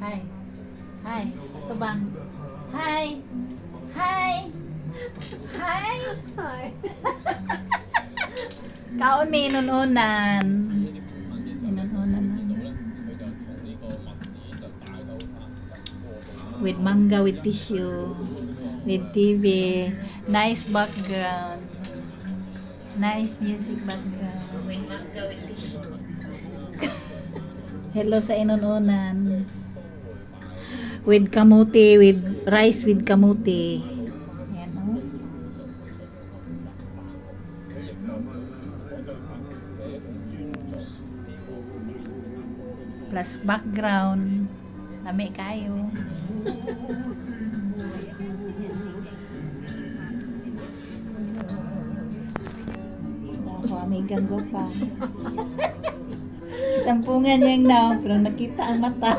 Hi. Hi. Ito bang? Hi. Hi. Hi. Hi. Kaon may inununan. Inununan na. With manga, with tissue, with TV, nice background, nice music background. With manga, with tissue. Hello sa inununan. With kamuti, with rice with kamuti. Ayan o. Plus background. Lami kayo. Ako, amigang pa. Sampungan niyang now, pero nakita ang mata.